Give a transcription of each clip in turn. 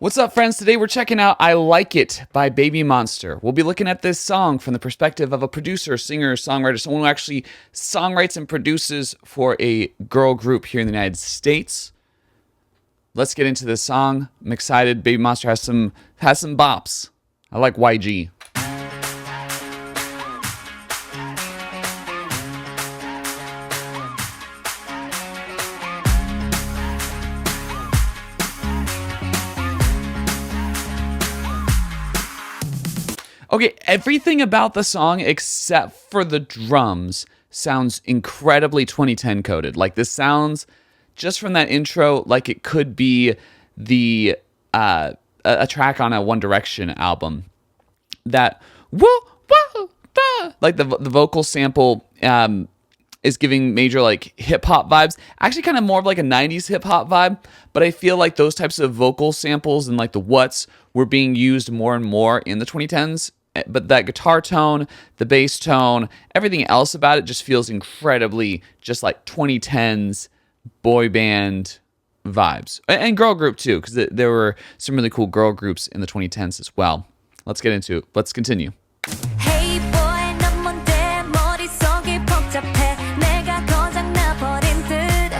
What's up, friends? Today we're checking out I Like It by Babymonster. We'll be looking at this song from the perspective of a producer, singer, songwriter, someone who actually songwrites and produces for a girl group here in the United States. Let's get into this song. I'm excited. Babymonster has some bops. I like YG. Okay, everything about the song except for the drums sounds incredibly 2010 coded. Like this sounds just from that intro like it could be the a track on a One Direction album. That whoa, whoa, da, like the vocal sample is giving major like hip hop vibes. Actually, kind of more of like a 90s hip hop vibe. But I feel like those types of vocal samples and like the whats were being used more and more in the 2010s. But that guitar tone, the bass tone, everything else about it just feels incredibly just like 2010s boy band vibes. And girl group too, because there were some really cool girl groups in the 2010s as well. Let's get into it. Let's continue. Hey boy, 넌 뭔데 머릿속이 복잡해 내가 고장나 버린 듯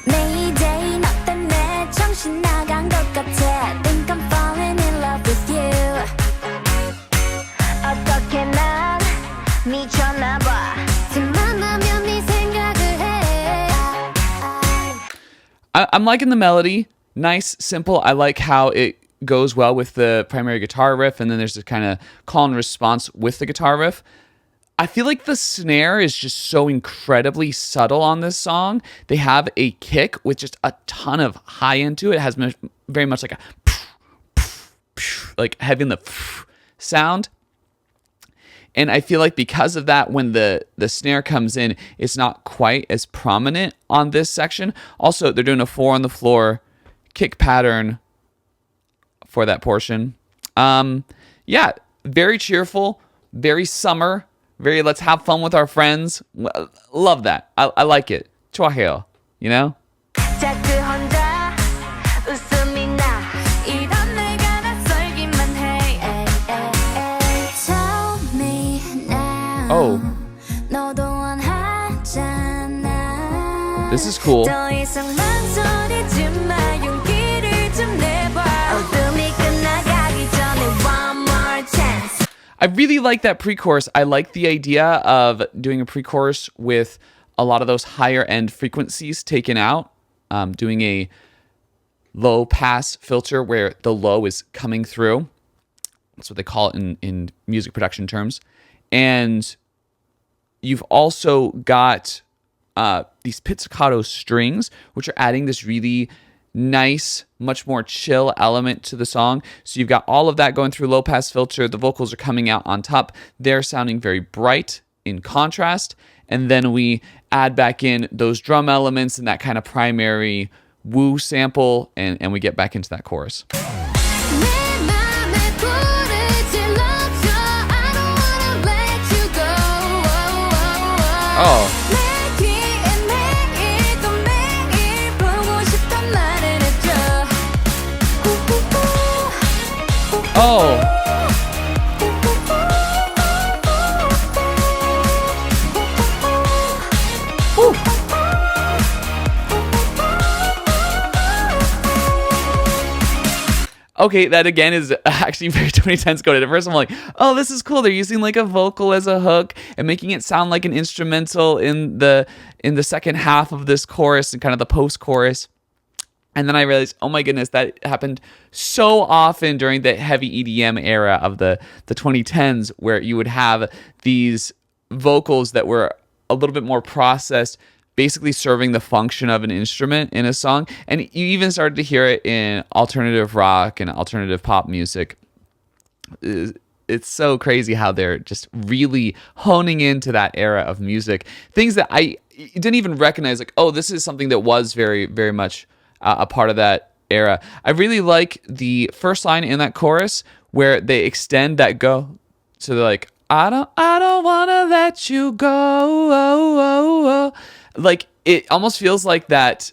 Mayday 너 때문에 정신 나간 것 같아 Think I'm falling in love with you 어떻게 난 미쳤나 봐 틈만나면 네 생각을 해 I'm liking the melody. Nice, simple. I like how it goes well with the primary guitar riff, and then there's this kind of call and response with the guitar riff. I feel like the snare is just so incredibly subtle on this song. They have a kick with just a ton of high end to it. It has very much like a like having the sound. And I feel like because of that, when the snare comes in, it's not quite as prominent on this section. Also, they're doing a 4 on the floor kick pattern for that portion. Yeah, very cheerful, very summer, very let's have fun with our friends. Love that. I like it. 좋아해요. You know? 자꾸 혼자 웃음이 나 이런 내가 낯설기만 해 Tell me now Oh, 너도 원하잖아 this is cool. 더 이상 망설이지 마 용기를 좀 내봐 어둠이 끝나가기 전에 one more chance I really like that pre-chorus. I like the idea of doing a pre-chorus with a lot of those higher end frequencies taken out, doing a low pass filter where the low is coming through. That's what they call it in music production terms. And you've also got these pizzicato strings, which are adding this really nice, much more chill element to the song. So you've got all of that going through low pass filter. The vocals are coming out on top. They're sounding very bright in contrast. And then we add back in those drum elements and that kind of primary woo sample, and we get back into that chorus. 내 맘에 불을 질러줘 I don't wanna let you go Oh, 내 귀에 매일 또 매일 보고 싶단 말을 해줘 oh. Okay, that again is actually very 2010s coded. At first, I'm like, oh, this is cool. They're using like a vocal as a hook and making it sound like an instrumental in the second half of this chorus and kind of the post-chorus. And then I realized, oh my goodness, that happened so often during the heavy EDM era of the 2010s, where you would have these vocals that were a little bit more processed, basically serving the function of an instrument in a song. And you even started to hear it in alternative rock and alternative pop music. It's so crazy how they're just really honing into that era of music. Things that I didn't even recognize, like, oh, this is something that was very, very much a part of that era. I really like the first line in that chorus where they extend that go. So they're like, I don't wanna let you go. Like it almost feels like that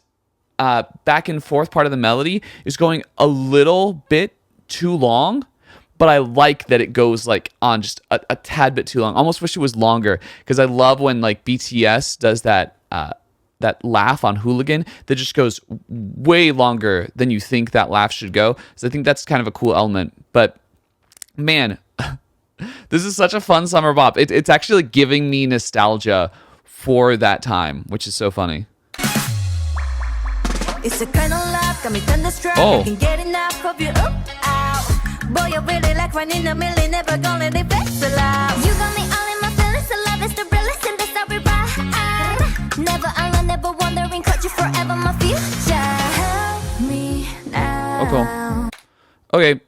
back and forth part of the melody is going a little bit too long, but I like that it goes like on just a tad bit too long. Almost wish it was longer, because I love when like BTS does that laugh on Hooligan that just goes way longer than you think that laugh should go. So I think that's kind of a cool element. But man, this is such a fun summer bop. It's actually giving me nostalgia for that time, which is so funny. It's the kind of love got me thunderstruck. Oh. I can get enough of you. Boy, you really like one in a million. Never gonna let it fix a love. You got me all in my feelings. The love is the realest and the story right. Never alone, never wondering. Caught you forever, my future. Help me now. Oh, cool. Okay,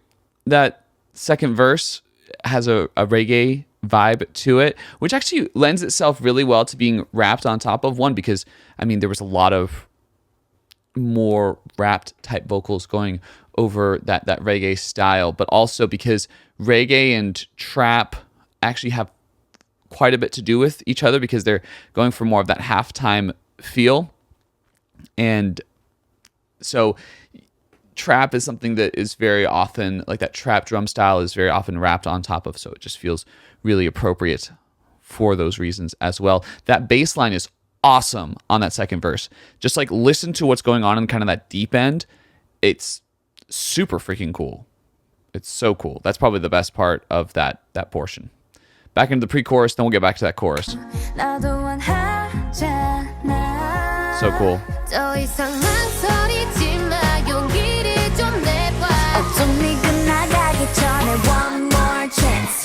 that second verse has a reggae vibe to it, which actually lends itself really well to being rapped on top of one, because I mean there was a lot of more rapped type vocals going over that reggae style, but also because reggae and trap actually have quite a bit to do with each other, because they're going for more of that halftime feel. And so trap is something that is very often, like that trap drum style is very often rapped on top of, so it just feels really appropriate for those reasons as well. That bass line is awesome on that second verse. Just like listen to what's going on in kind of that deep end. It's super freaking cool. It's so cool. That's probably the best part of that portion. Back into the pre-chorus, then we'll get back to that chorus. So cool. One more chance.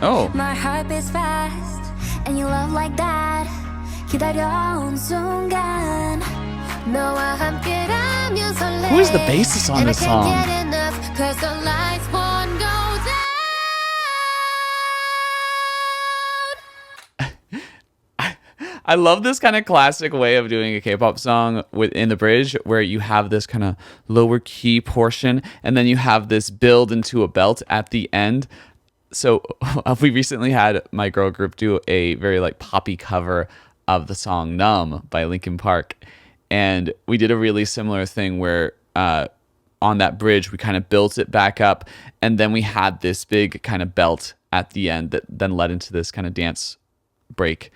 Oh. My heart beats fast and you love like that. 기다려온 순간 너와 함께라면 설레. Who is the bassist on this song? I love this kind of classic way of doing a K-pop song within the bridge, where you have this kind of lower key portion and then you have this build into a belt at the end. So we recently had my girl group do a very like poppy cover of the song Numb by Linkin Park. And we did a really similar thing where on that bridge, we kind of built it back up. And then we had this big kind of belt at the end that then led into this kind of dance break.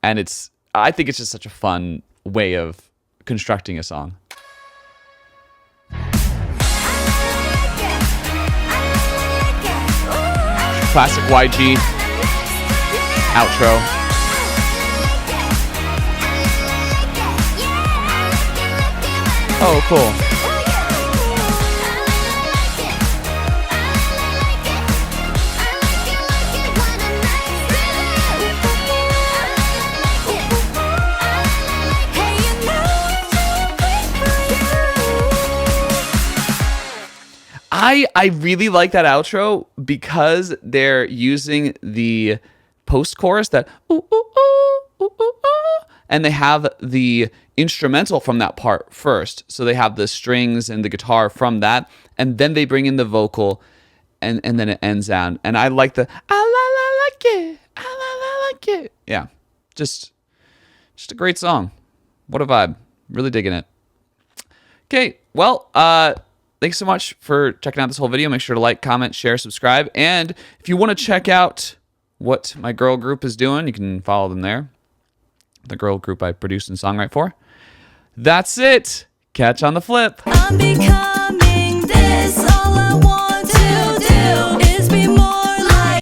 And I think it's just such a fun way of constructing a song. Classic YG outro. Oh, cool. I really like that outro because they're using the post-chorus, that ooh, ooh, ooh, ooh, ooh, ooh, and they have the instrumental from that part first. So they have the strings and the guitar from that, and then they bring in the vocal, and then it ends down. And I like the I like it, I like it. Yeah, just a great song. What a vibe. Really digging it. Okay, well, thanks so much for checking out this whole video. Make sure to like, comment, share, subscribe. And if you want to check out what my girl group is doing, you can follow them there. The girl group I produce and songwrite for. That's it. Catch on the flip. I'm becoming this all I want.